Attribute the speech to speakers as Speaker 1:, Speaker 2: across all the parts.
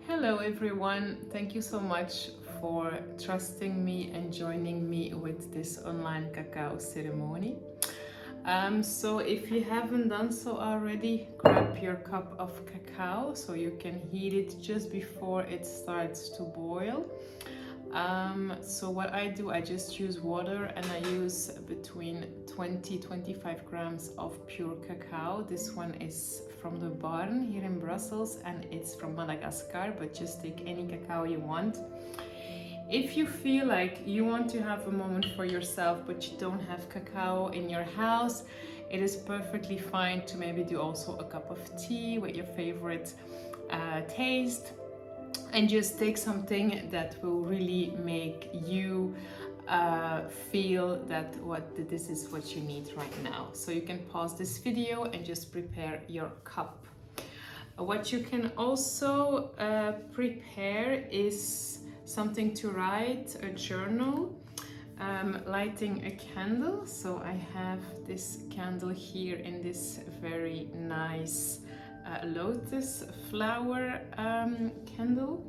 Speaker 1: Hello everyone, thank you so much for trusting me and joining me with this online cacao ceremony. So if you haven't done so already, grab your cup of cacao so you can heat it just before it starts to boil. So what I do, I just use water and I use between 20-25 grams of pure cacao. This one is from the barn here in Brussels and it's from Madagascar, but just take any cacao you want. If you feel like you want to have a moment for yourself but you don't have cacao in your house, it is perfectly fine to maybe do also a cup of tea with your favorite taste, and just take something that will really make you feel that this is what you need right now. So you can pause this video and just prepare your cup. What you can also prepare is something to write, a journal, lighting a candle. So I have this candle here in this very nice lotus flower candle,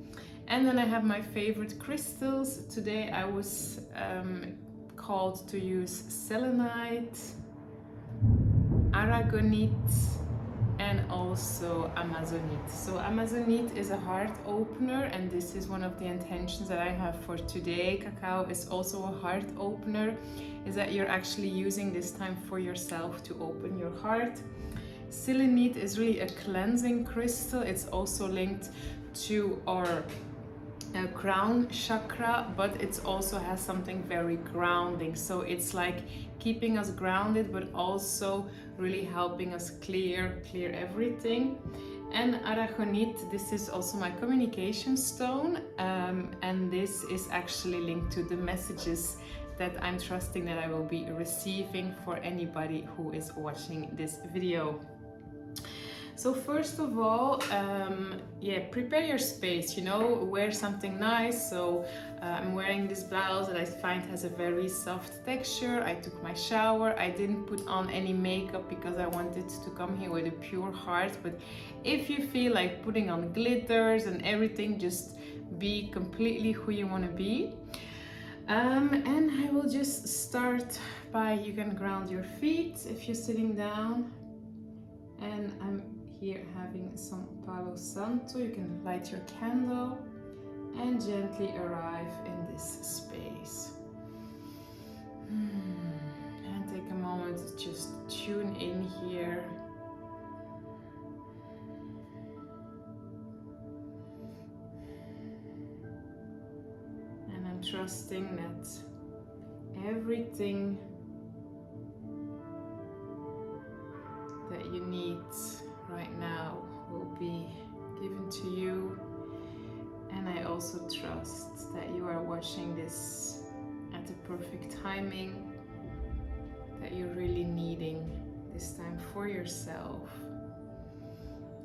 Speaker 1: and then I have my favorite crystals. Today I was called to use selenite, aragonite, and also amazonite. So amazonite is a heart opener, and this is one of the intentions that I have for today. Cacao is also a heart opener, is that you're actually using this time for yourself to open your heart. Selenite is really a cleansing crystal. It's also linked to our crown chakra, but it also has something very grounding. So it's like keeping us grounded, but also really helping us clear everything. And aragonite, this is also my communication stone, and this is actually linked to the messages that I'm trusting that I will be receiving for anybody who is watching this video. So first of all, prepare your space, wear something nice. So I'm wearing this blouse that I find has a very soft texture. I took my shower. I didn't put on any makeup because I wanted to come here with a pure heart. But if you feel like putting on glitters and everything, just be completely who you want to be. And I will just start by, you can ground your feet if you're sitting down. And I'm here having some Palo Santo. You can light your candle and gently arrive in this space. And take a moment to just tune in here. And I'm trusting that everything that you need right now will be given to you, and I also trust that you are watching this at the perfect timing, that you're really needing this time for yourself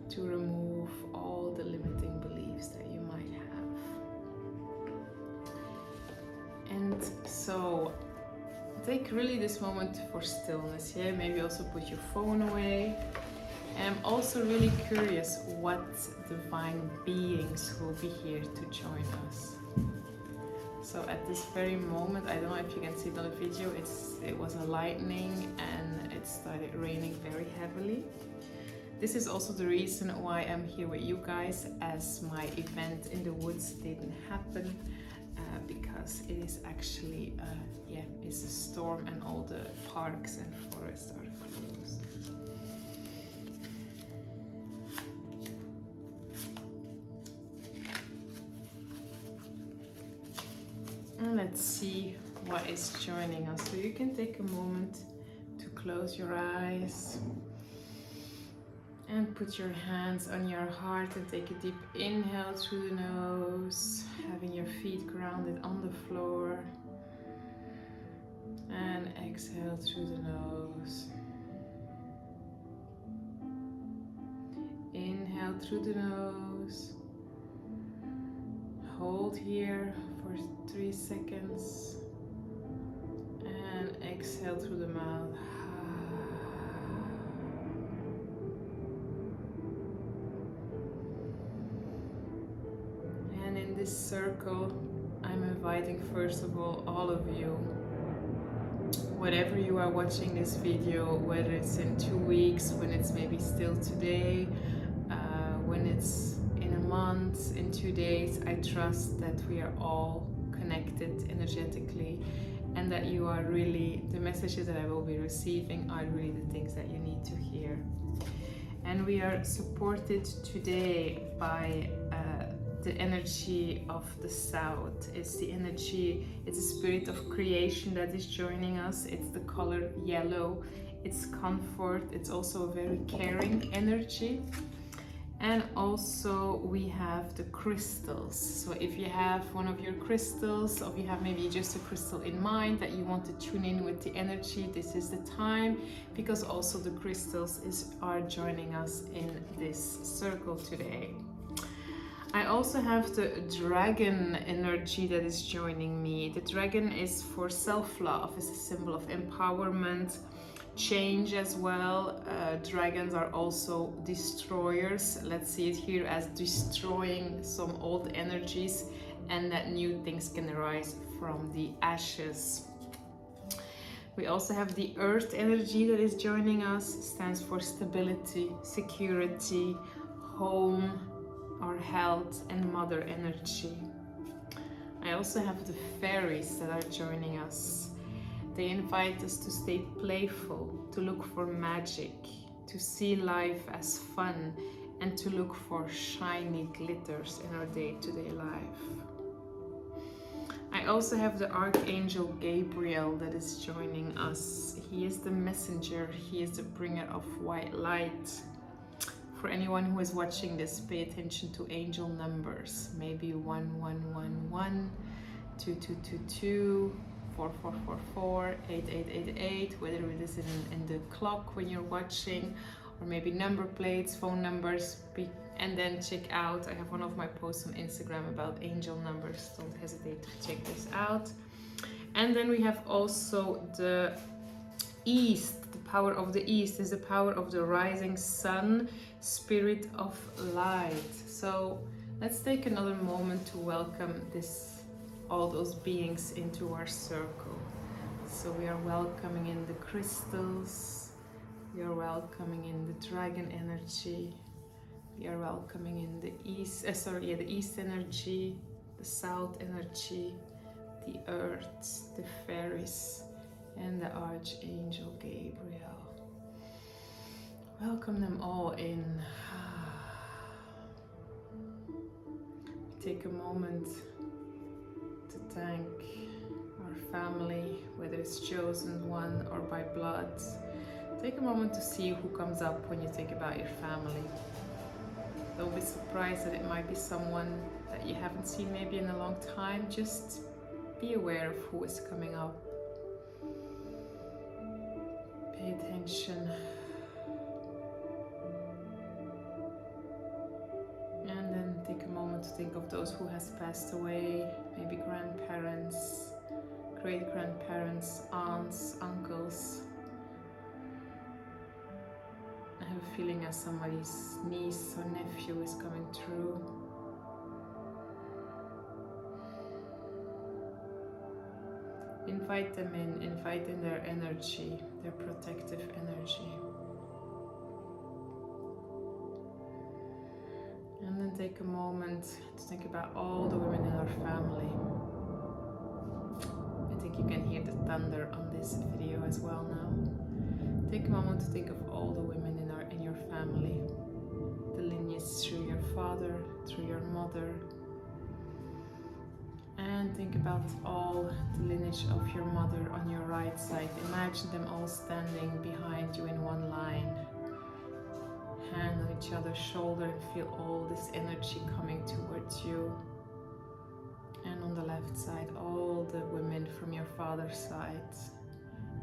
Speaker 1: to remove all the limiting beliefs that you might have. And so take really this moment for stillness, maybe also put your phone away. And I'm also really curious what divine beings will be here to join us. So at this very moment, I don't know if you can see it on the video, it was a lightning and it started raining very heavily. This is also the reason why I'm here with you guys, as my event in the woods didn't happen, because it is actually it's a storm and all the parks and forests are closed. And let's see what is joining us. So you can take a moment to close your eyes and put your hands on your heart and take a deep inhale through the nose, having your feet grounded on the floor, and exhale through the nose. Inhale through the nose, hold here for 3 seconds, and exhale through the mouth. this circle, I'm inviting first of all of you, whatever you are watching this video, whether it's in 2 weeks, when it's maybe still today, when it's in a month, in 2 days, I trust that we are all connected energetically, and that you are really, the messages that I will be receiving are really the things that you need to hear. And we are supported today by the energy of the South. It's the energy, it's the spirit of creation that is joining us. It's the color yellow. It's comfort. It's also a very caring energy. And also we have the crystals. So if you have one of your crystals, or if you have maybe just a crystal in mind that you want to tune in with the energy, this is the time, because also the crystals are joining us in this circle today. I also have the dragon energy that is joining me. The dragon is for self-love. It's a symbol of empowerment, change as well. Dragons are also destroyers. Let's see it here as destroying some old energies, and that new things can arise from the ashes. We also have the earth energy that is joining us. It stands for stability, security, home, our health, and mother energy. I also have the fairies that are joining us. They invite us to stay playful, to look for magic, to see life as fun, and to look for shiny glitters in our day-to-day life. I also have the Archangel Gabriel that is joining us. He is the messenger, he is the bringer of white light. For anyone who is watching this, pay attention to angel numbers. Maybe 1111, 2222, 4444, 8888, whether it is in the clock when you're watching, or maybe number plates, phone numbers. And then check out, I have one of my posts on Instagram about angel numbers. Don't hesitate to check this out. And then we have also the East. The power of the East is the power of the rising sun, spirit of light. So let's take another moment to welcome all those beings into our circle. So we are welcoming in the crystals, we are welcoming in the dragon energy, we are welcoming in the east energy, the south energy, the earth, the fairies, and the Archangel Gabriel. Welcome them all in. Take a moment to thank our family, whether it's chosen one or by blood. Take a moment to see who comes up when you think about your family. Don't be surprised that it might be someone that you haven't seen maybe in a long time. Just be aware of who is coming up. Pay attention. And then take a moment to think of those who has passed away, maybe grandparents, great-grandparents, aunts, uncles. I have a feeling as somebody's niece or nephew is coming through. Invite them in, invite in their energy, their protective energy. And then take a moment to think about all the women in our family. I think you can hear the thunder on this video as well now. Take a moment to think of all the women in your family. The lineage through your father, through your mother. And think about all the lineage of your mother on your right side. Imagine them all standing behind you in one line. Hand on each other's shoulder and feel all this energy coming towards you. And on the left side, all the women from your father's side.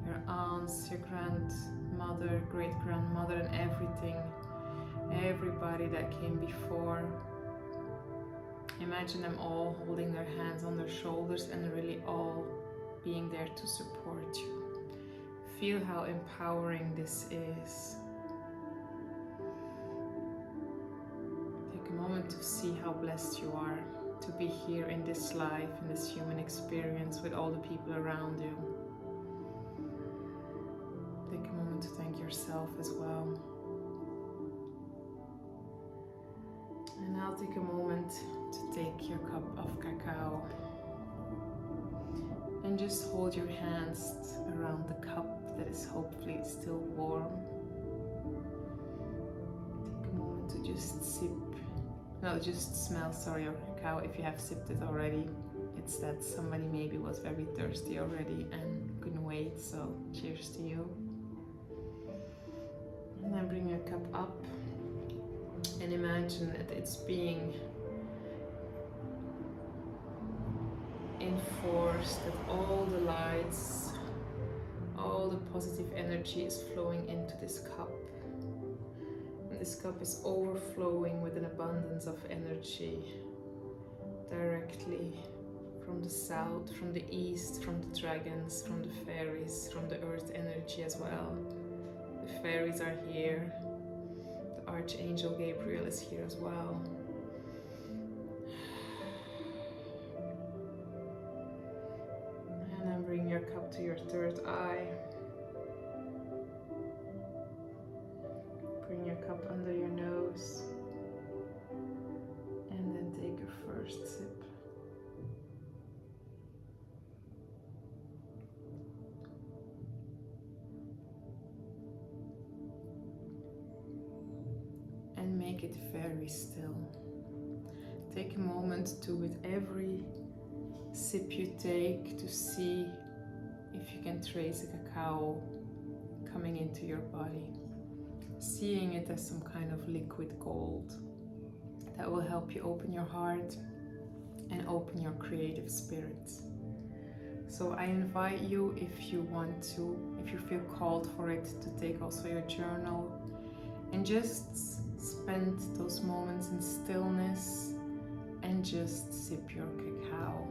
Speaker 1: Your aunts, your grandmother, great-grandmother, and everything. Everybody that came before. Imagine them all holding their hands on their shoulders and really all being there to support you. Feel how empowering this is. Take a moment to see how blessed you are. to be here in this life, in this human experience with all the people around you. Take a moment to thank yourself as well. And now take a moment to take your cup of cacao and just hold your hands around the cup that is hopefully still warm. Take a moment to just sip, no, just smell, sorry, your cacao if you have sipped it already. It's that somebody maybe was very thirsty already and couldn't wait, so cheers to you. And then bring your cup up and imagine that it's being enforced, that all the lights, all the positive energy is flowing into this cup. And this cup is overflowing with an abundance of energy directly from the south, from the east, from the dragons, from the fairies, from the earth energy as well. The fairies are here. The Archangel Gabriel is here as well. And then bring your cup to your third eye. Bring your cup under your nose. And then take your first sip. And make it very still. Take a moment to, with every sip you take, to see if you can trace a cacao coming into your body. Seeing it as some kind of liquid gold that will help you open your heart and open your creative spirit. So I invite you, if you want to, if you feel called for it, to take also your journal and just spend those moments in stillness and just sip your cacao.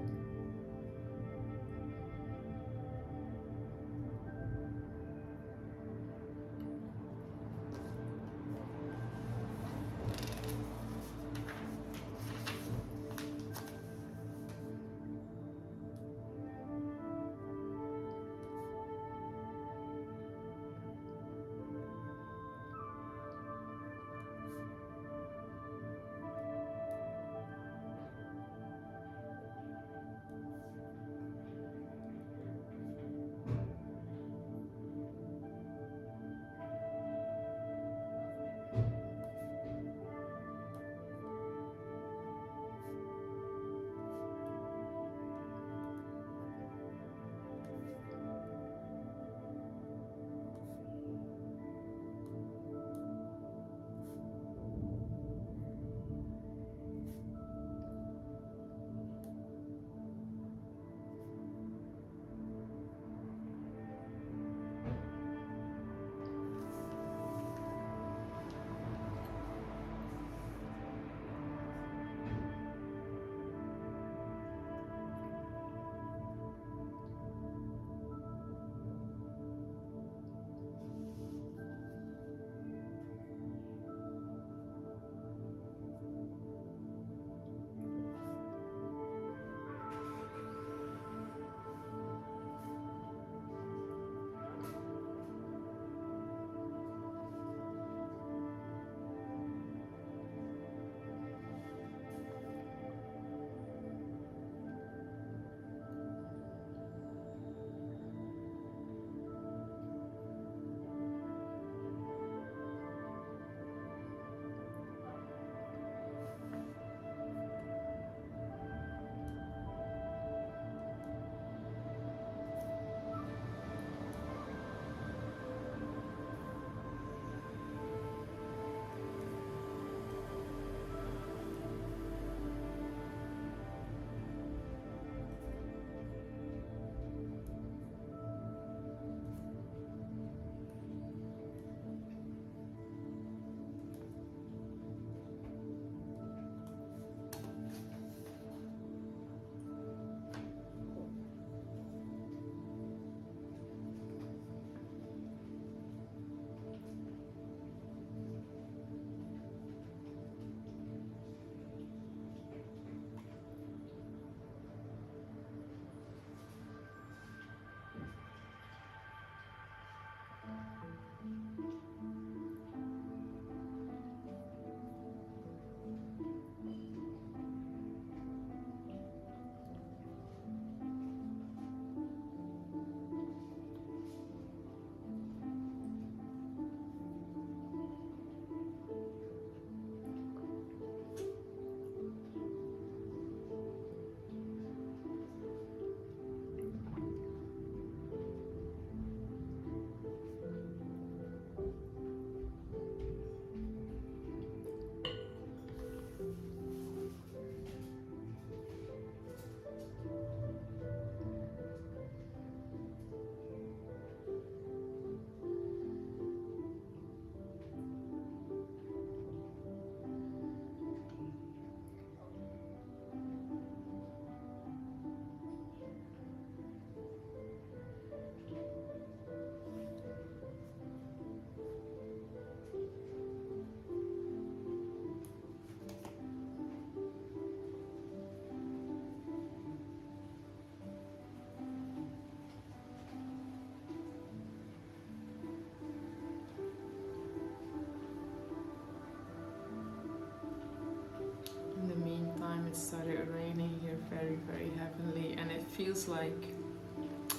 Speaker 1: very, very heavenly, and it feels like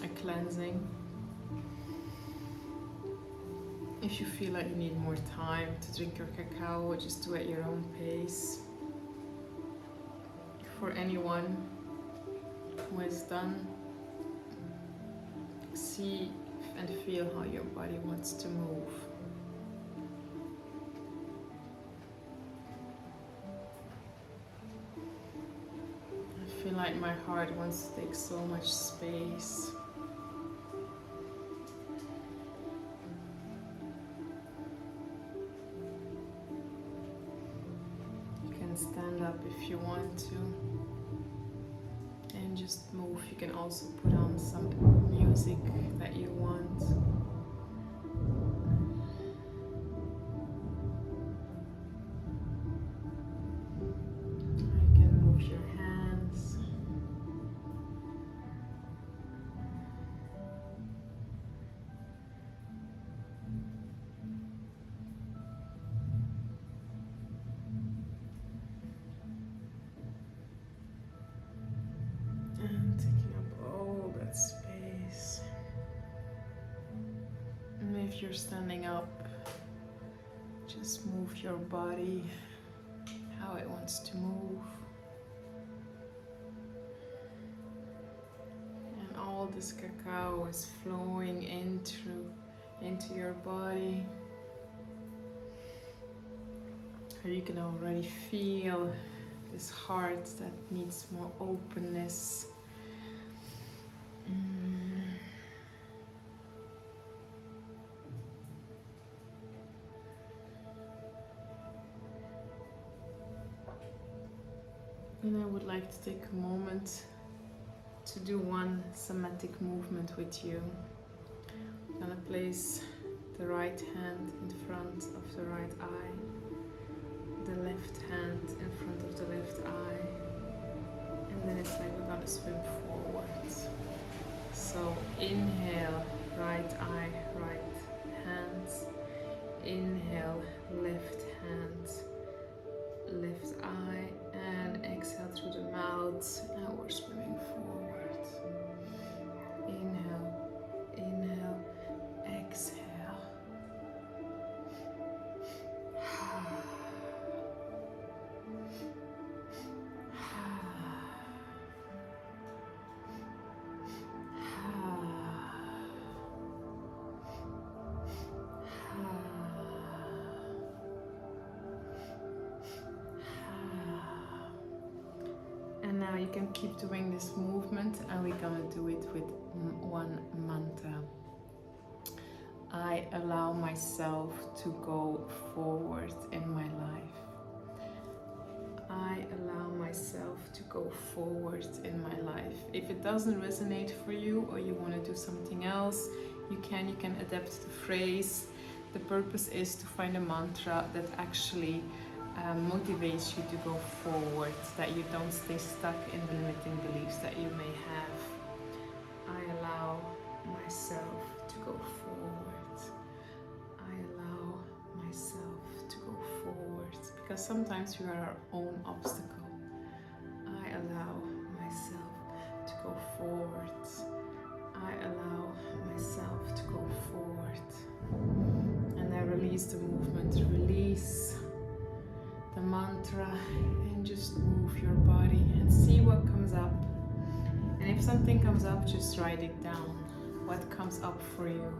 Speaker 1: a cleansing. If you feel like you need more time to drink your cacao, just do it at your own pace. For anyone who is done, see and feel how your body wants to move. I feel like my heart wants to take so much space. You can stand up if you want to and just move. You can also put on some music that you want. You can move your hands. And taking up all that space. And if you're standing up, just move your body how it wants to move. And all this cacao is flowing into your body. And you can already feel this heart that needs more openness. And I would like to take a moment to do one somatic movement with you. I'm gonna place the right hand in front of the right eye, the left hand in front of the left eye, and then it's like we're gonna swim forwards. So inhale, right eye, right hands. Inhale, left hand, left eye, and exhale through the mouth, and we're swimming forward. Inhale, inhale, exhale. And now you can keep doing this movement, and we're gonna do it with one mantra. I allow myself to go forward in my life. I allow myself to go forward in my life. If it doesn't resonate for you, or you want to do something else, you can adapt the phrase. The purpose is to find a mantra that actually motivates you to go forward, that you don't stay stuck in the limiting beliefs that you may have. I allow myself to go forward. I allow myself to go forward, because sometimes we are our own obstacle. I allow myself to go forward. I allow myself to go forward. And I release the movement, release the mantra, and just move your body and see what comes up. And if something comes up, just write it down. What comes up for you?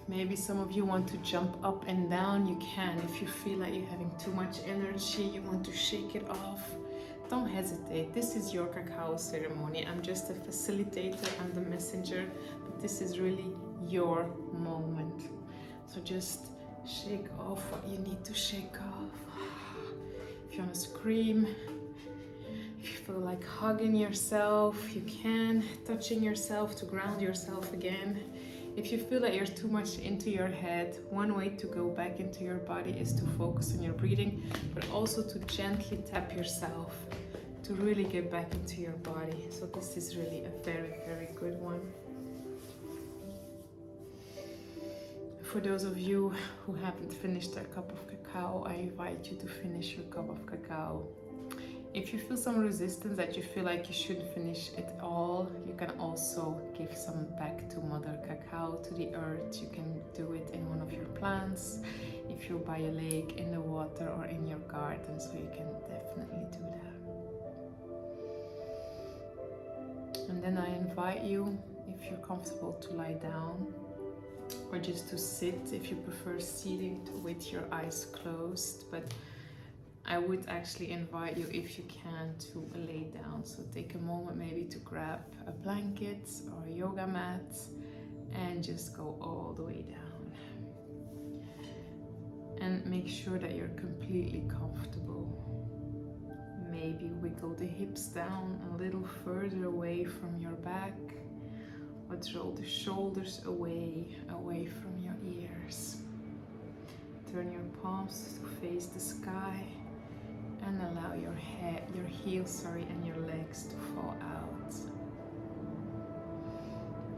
Speaker 1: Maybe some of you want to jump up and down. You can. If you feel like you're having too much energy, you want to shake it off, don't hesitate. This is your cacao ceremony. I'm just a facilitator, I'm the messenger, but this is really your moment. So just shake off what you need to shake off. If you want to scream, if you feel like hugging yourself, you can. Touching yourself to ground yourself again. If you feel that you're too much into your head, one way to go back into your body is to focus on your breathing, but also to gently tap yourself to really get back into your body. So this is really a very, very good one. For those of you who haven't finished their cup of cacao, I invite you to finish your cup of cacao. If you feel some resistance, that you feel like you shouldn't finish it all, you can also give some back to Mother Cacao, to the earth. You can do it in one of your plants, if you're by a lake, in the water, or in your garden, so you can definitely do that. And then I invite you, if you're comfortable, to lie down, or just to sit if you prefer seating with your eyes closed. But I would actually invite you, if you can, to lay down. So take a moment maybe to grab a blanket or a yoga mat and just go all the way down. And make sure that you're completely comfortable. Maybe wiggle the hips down a little further away from your back, or roll the shoulders away from your ears. Turn your palms to face the sky and allow your heels and your legs to fall out.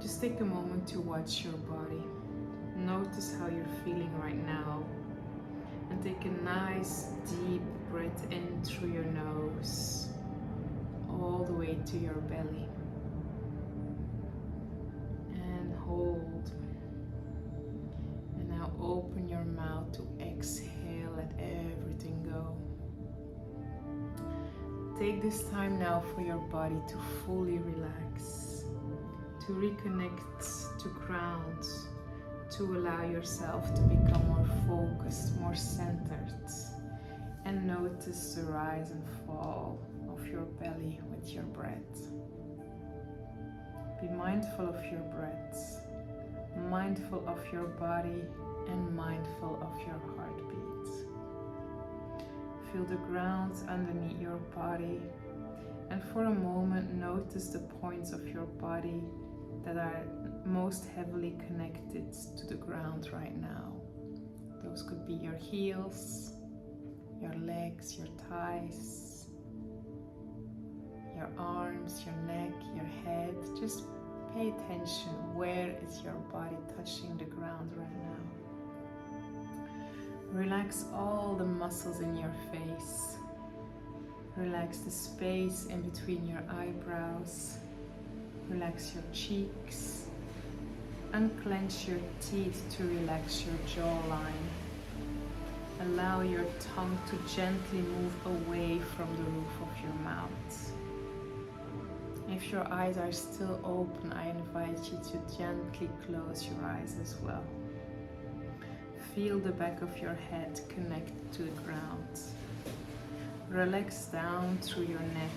Speaker 1: Just take a moment to watch your body. Notice how you're feeling right now. And take a nice deep breath in through your nose, all the way to your belly. And hold. And now open your mouth to exhale, let everything go. Take this time now for your body to fully relax, to reconnect to ground, to allow yourself to become more focused, more centered, and notice the rise and fall of your belly with your breath. Be mindful of your breath, mindful of your body, and mindful of your heartbeat. Feel the ground underneath your body, and for a moment notice the points of your body that are most heavily connected to the ground right now. Those could be your heels, your legs, your thighs, your arms, your neck, your head. Just pay attention. Where is your body touching the ground right now? Relax all the muscles in your face. Relax the space in between your eyebrows. Relax your cheeks. Unclench your teeth to relax your jawline. Allow your tongue to gently move away from the roof of your mouth. If your eyes are still open, I invite you to gently close your eyes as well. Feel the back of your head connect to the ground. Relax down through your neck.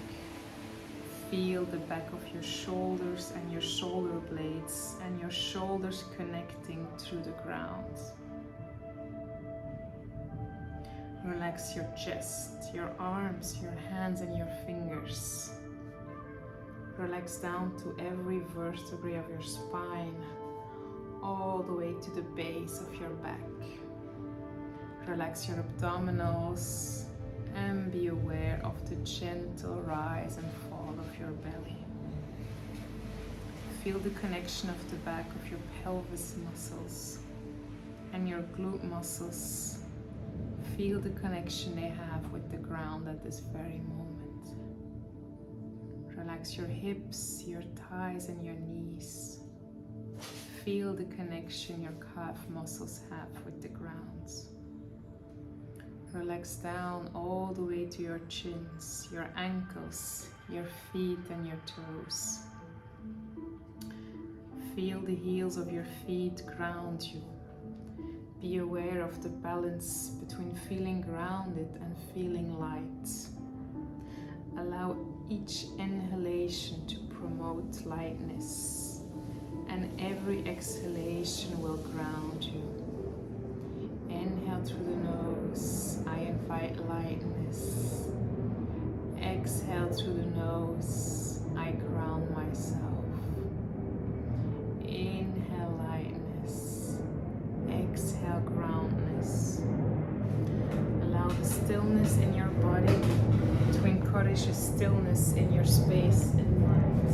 Speaker 1: Feel the back of your shoulders and your shoulder blades and your shoulders connecting through the ground. Relax your chest, your arms, your hands and your fingers. Relax down to every vertebrae of your spine, all the way to the base of your back. Relax your abdominals and be aware of the gentle rise and fall of your belly. Feel the connection of the back of your pelvis muscles and your glute muscles. Feel the connection they have with the ground at this very moment. Relax your hips, your thighs and your knees. Feel the connection your calf muscles have with the ground. Relax down all the way to your chins, your ankles, your feet and your toes. Feel the heels of your feet ground you. Be aware of the balance between feeling grounded and feeling light. Allow each inhalation to promote lightness, and every exhalation will ground you. Inhale through the nose, I invite lightness. Exhale through the nose, I ground myself. Inhale lightness, exhale groundness. Allow the stillness in your body to encourage establish a stillness in your space and mind.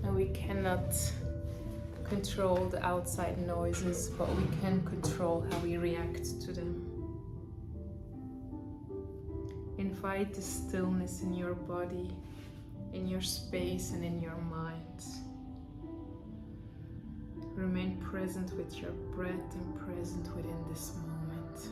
Speaker 1: And we cannot control the outside noises, but we can control how we react to them. Invite the stillness in your body, in your space, and in your mind. Remain present with your breath and present within this moment.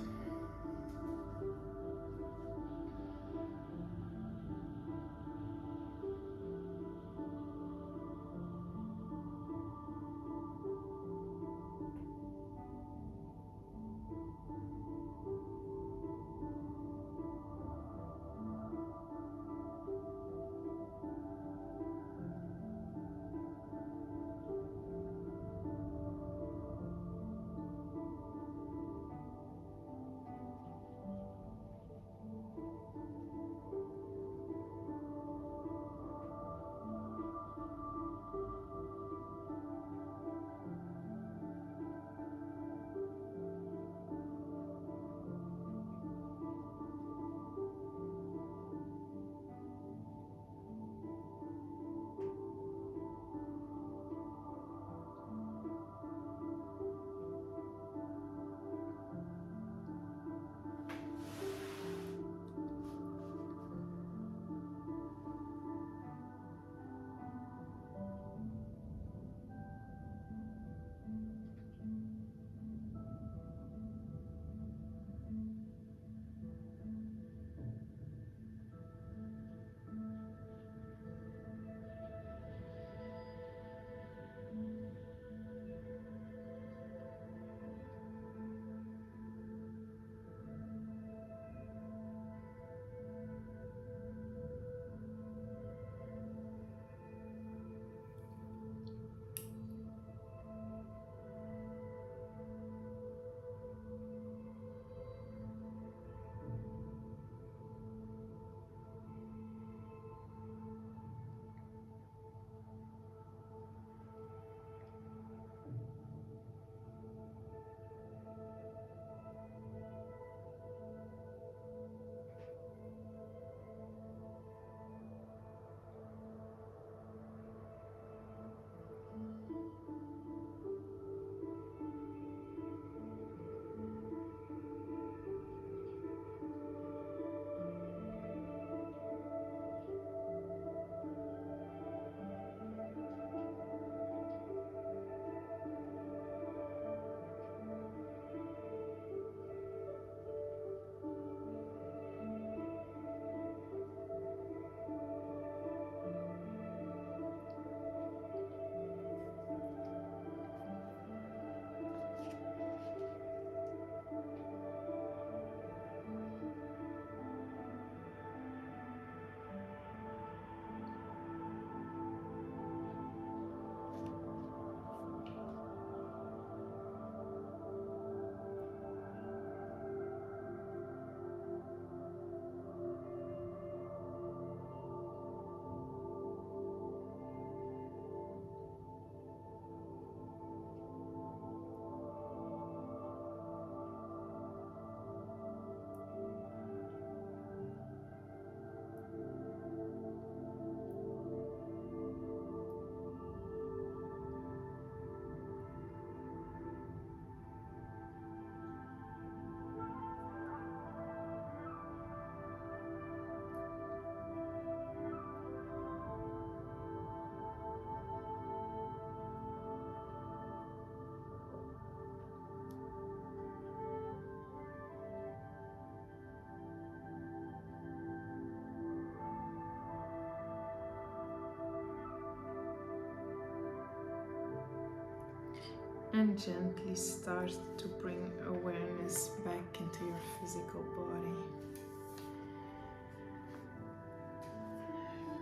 Speaker 1: And gently start to bring awareness back into your physical body.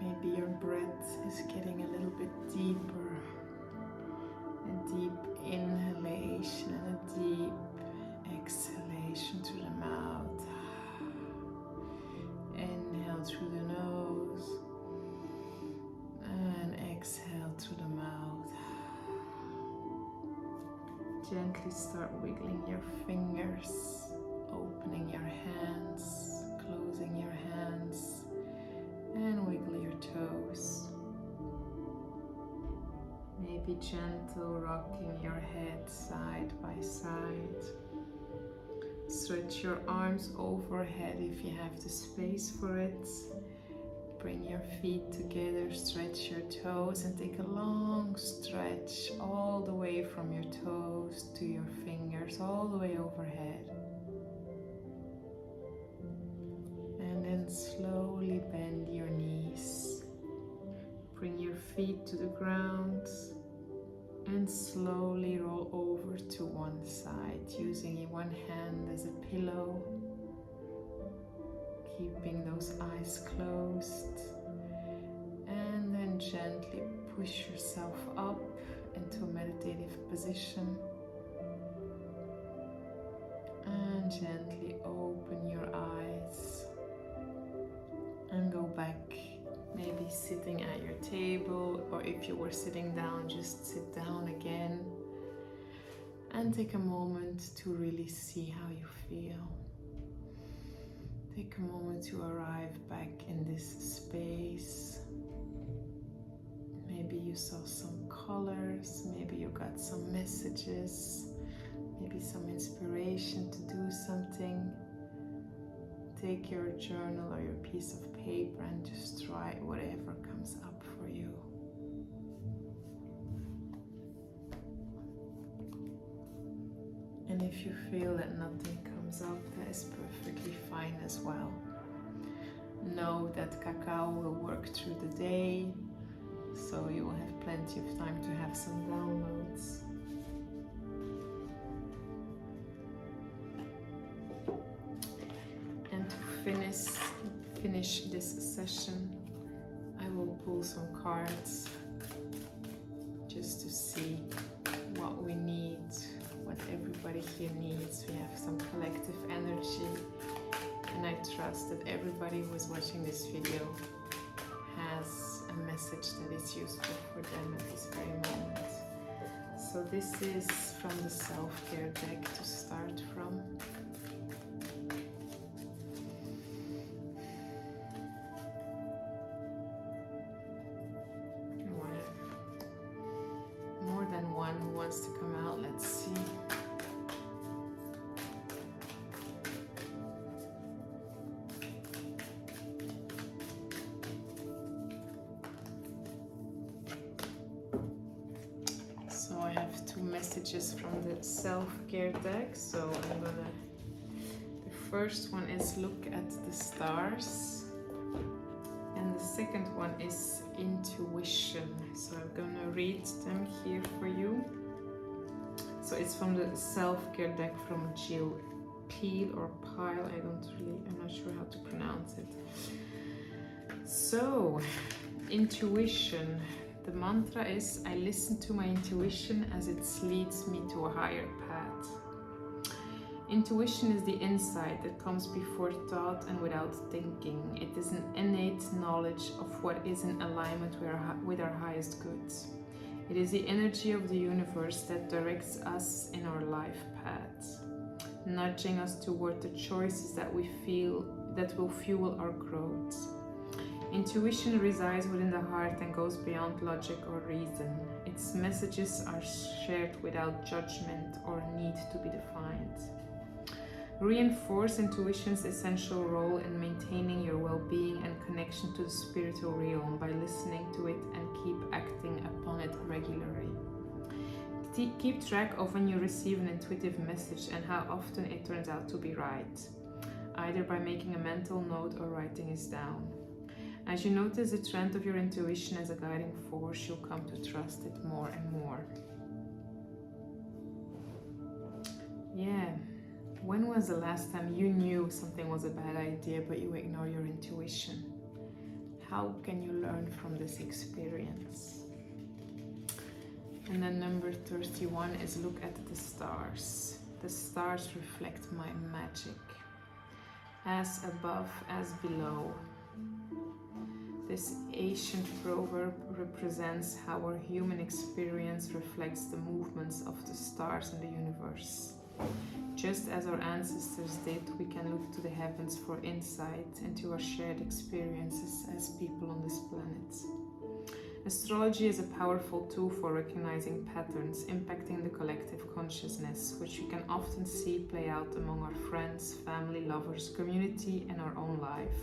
Speaker 1: Maybe your breath is getting a little bit deeper. A deep inhalation and a deep exhalation through the mouth. Inhale through the nose and exhale Gently start wiggling your fingers, opening your hands, closing your hands, and wiggle your toes. Maybe gentle rocking your head side by side. Stretch your arms overhead if you have the space for it. Bring your feet together, stretch your toes, and take a long stretch all the way from your toes to your fingers, all the way overhead. And then slowly bend your knees. Bring your feet to the ground and slowly roll over to one side, using one hand as a pillow. Keeping those eyes closed, and then gently push yourself up into a meditative position, and gently open your eyes and go back, maybe sitting at your table, or if you were sitting down, just sit down again and take a moment to really see how you feel. Take a moment to arrive back in this space. Maybe you saw some colors, maybe you got some messages, maybe some inspiration to do something. Take your journal or your piece of paper and just write whatever comes up for you. And if you feel that nothing comes up, that is perfectly fine as well. Know that cacao will work through the day, so you will have plenty of time to have some downloads. And to finish this session, I will pull some cards just to see what we need, what everybody here needs. We have some collective energy, and I trust that everybody who is watching this video has a message that is useful for them at this very moment. So this is from the self-care deck to start from. More than one who wants to come out, let's see. So I have two messages from the self-care deck. So the first one is look at the stars. And the second one is intuition. So I'm gonna read them here for you. So it's from the self-care deck from Jill Peel or Pile. I'm not sure how to pronounce it. So, intuition. The mantra is, I listen to my intuition as it leads me to a higher path. Intuition is the insight that comes before thought and without thinking. It is an innate knowledge of what is in alignment with our highest goods. It is the energy of the universe that directs us in our life paths, nudging us toward the choices that we feel that will fuel our growth. Intuition resides within the heart and goes beyond logic or reason. Its messages are shared without judgment or need to be defined. Reinforce intuition's essential role in maintaining your well-being and connection to the spiritual realm by listening to it and keep acting upon it regularly. Keep track of when you receive an intuitive message and how often it turns out to be right, either by making a mental note or writing it down. As you notice the trend of your intuition as a guiding force, you'll come to trust it more and more. Yeah. When was the last time you knew something was a bad idea but you ignore your intuition? How can you learn from this experience? And then number 31 is look at the stars. The stars reflect my magic. As above, as below. This ancient proverb represents how our human experience reflects the movements of the stars in the universe. Just as our ancestors did, we can look to the heavens for insight into our shared experiences as people on this planet. Astrology is a powerful tool for recognizing patterns impacting the collective consciousness, which we can often see play out among our friends, family, lovers, community, and our own life.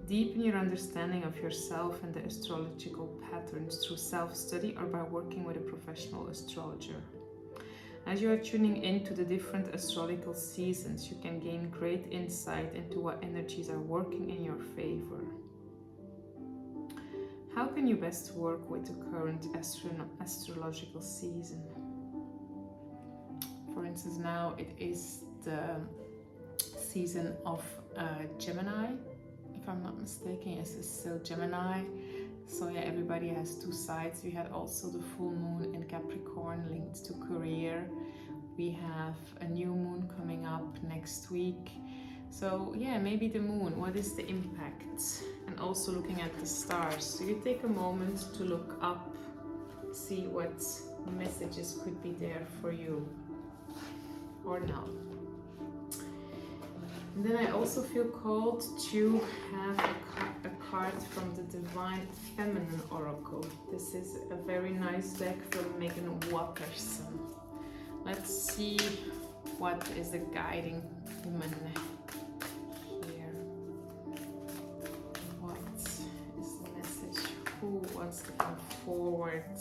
Speaker 1: Deepen your understanding of yourself and the astrological patterns through self-study or by working with a professional astrologer. As you are tuning into the different astrological seasons, you can gain great insight into what energies are working in your favor. How can you best work with the current astrological season? For instance, now it is the season of Gemini. If I'm not mistaken, yes, it's still Gemini. So yeah, everybody has two sides. We had also the full moon in Capricorn linked to career. We have a new moon coming up next week. So yeah, maybe the moon, what is the impact? And also looking at the stars. So you take a moment to look up, see what messages could be there for you or not. And then I also feel called to have a card from the Divine Feminine Oracle. This is a very nice deck from Megan Watterson. Let's see what is the guiding woman here. What is the message? Who wants to come forward?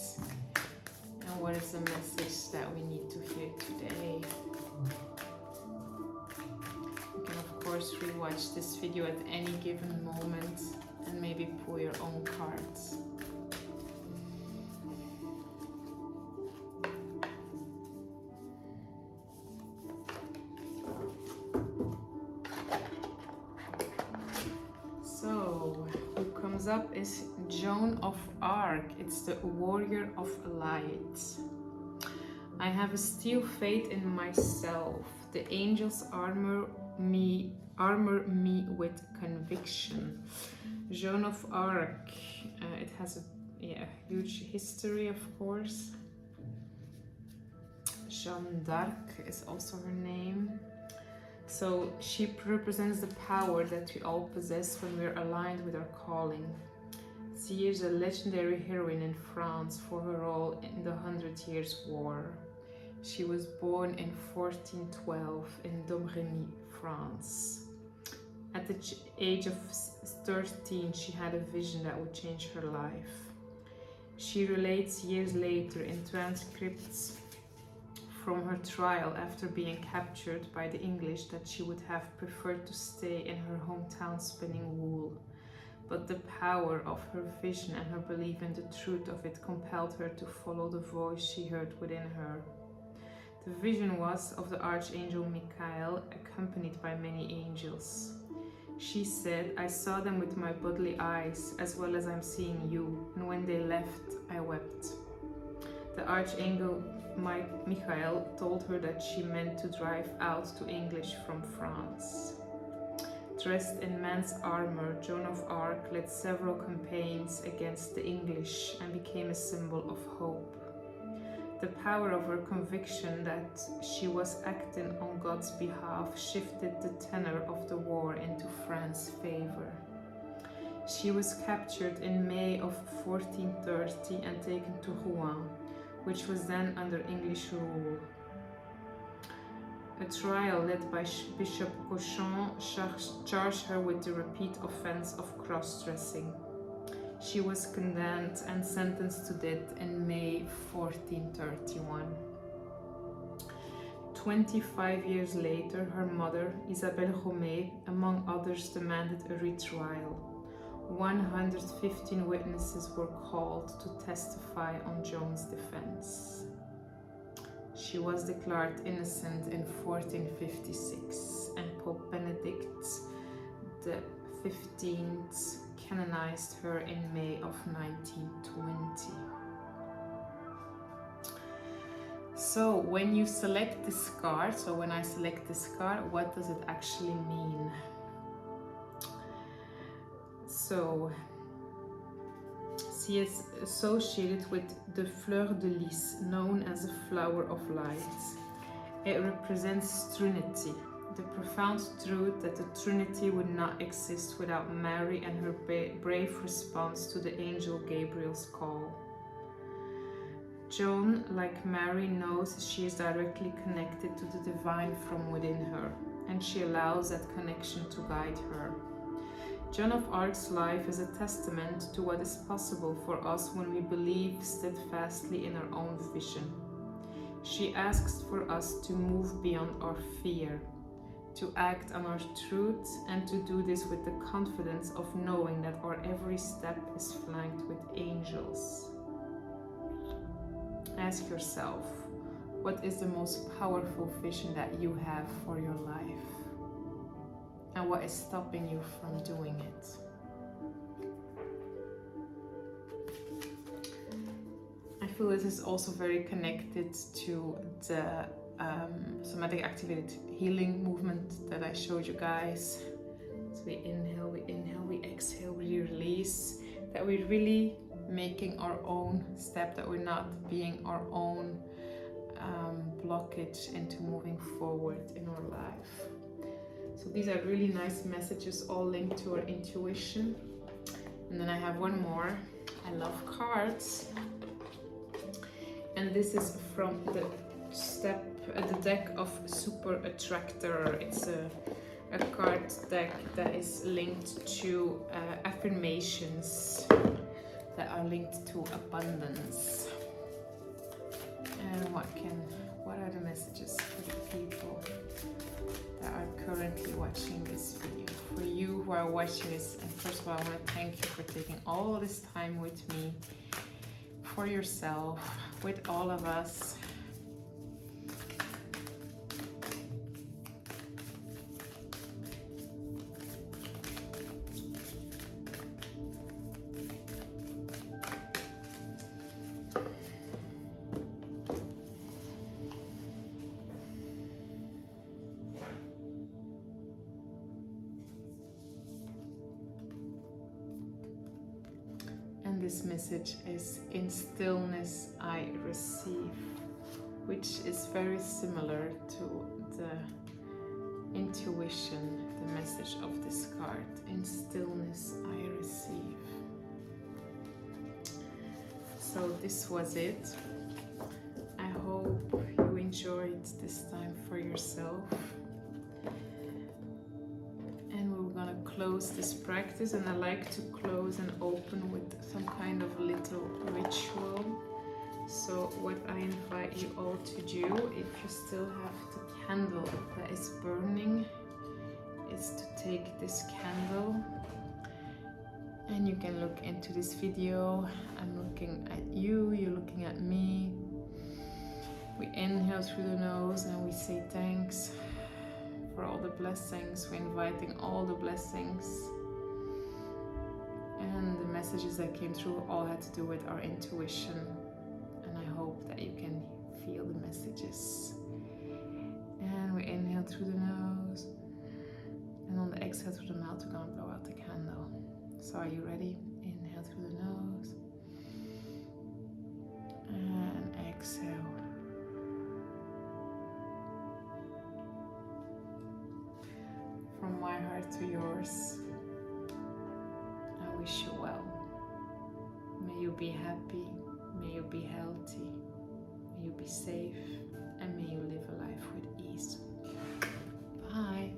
Speaker 1: And what is the message that we need to hear today? Of course, rewatch this video at any given moment and maybe pull your own cards. So, who comes up is Joan of Arc. It's the warrior of light. I have a steel faith in myself. The angels armor me with conviction. Joan of Arc, it has a huge history, of course. Jeanne d'Arc is also her name. So she represents the power that we all possess when we're aligned with our calling. She is a legendary heroine in France for her role in the 100 Years' War. She was born in 1412 in Domremy, France. At the age of 13, she had a vision that would change her life. She relates years later in transcripts from her trial after being captured by the English that she would have preferred to stay in her hometown spinning wool. But the power of her vision and her belief in the truth of it compelled her to follow the voice she heard within her. The vision was of the archangel Michael, accompanied by many angels. She said, "I saw them with my bodily eyes, as well as I'm seeing you, and when they left, I wept." The archangel Michael told her that she meant to drive out to English from France. Dressed in man's armor, Joan of Arc led several campaigns against the English and became a symbol of hope. The power of her conviction that she was acting on God's behalf shifted the tenor of the war into France's favor. She was captured in May of 1430 and taken to Rouen, which was then under English rule. A trial led by Bishop Cochon charged her with the repeat offense of cross-dressing. She was condemned and sentenced to death in May 1431. 25 years later, her mother, Isabelle Romée, among others, demanded a retrial. 115 witnesses were called to testify on Joan's defense. She was declared innocent in 1456, and Pope Benedict XV canonized her in May of 1920. So when you select this card, so when I select this card, what does it actually mean? So She is associated with the fleur de lis, known as the flower of light. It represents Trinity, the profound truth that the Trinity would not exist without Mary and her brave response to the angel Gabriel's call. Joan, like Mary, knows she is directly connected to the divine from within her, and she allows that connection to guide her. Joan of Arc's life is a testament to what is possible for us when we believe steadfastly in our own vision. She asks for us to move beyond our fear, to act on our truth, and to do this with the confidence of knowing that our every step is flanked with angels. Ask yourself, what is the most powerful vision that you have for your life? And what is stopping you from doing it? I feel this is also very connected to the somatic activated healing movement that I showed you guys. So we inhale, we exhale, we release. That we're really making our own step, that we're not being our own blockage into moving forward in our life. So these are really nice messages, all linked to our intuition. And then I have one more. I love cards. And this is from the deck of Super Attractor. It's a card deck that is linked to affirmations that are linked to abundance. And what are the messages for the people that are currently watching this video? For you who are watching this, and first of all, I want to thank you for taking all this time with me, for yourself, with all of us. This message is in stillness I receive, which is very similar to the intuition, the message of this card. In stillness I receive. So this was it. I hope you enjoyed this time for yourself. Close this practice, and I like to close and open with some kind of little ritual. So what I invite you all to do, if you still have the candle that is burning, is to take this candle, and you can look into this video. I'm looking at you, you're looking at me. We inhale through the nose and we say thanks for all the blessings. We're inviting all the blessings, and the messages that came through all had to do with our intuition, and I hope that you can feel the messages. And we inhale through the nose, and on the exhale through the mouth we're gonna blow out the candle. So are you ready? Inhale through the nose and exhale. From my heart to yours, I wish you well. May you be happy, may you be healthy, may you be safe, and may you live a life with ease. Bye.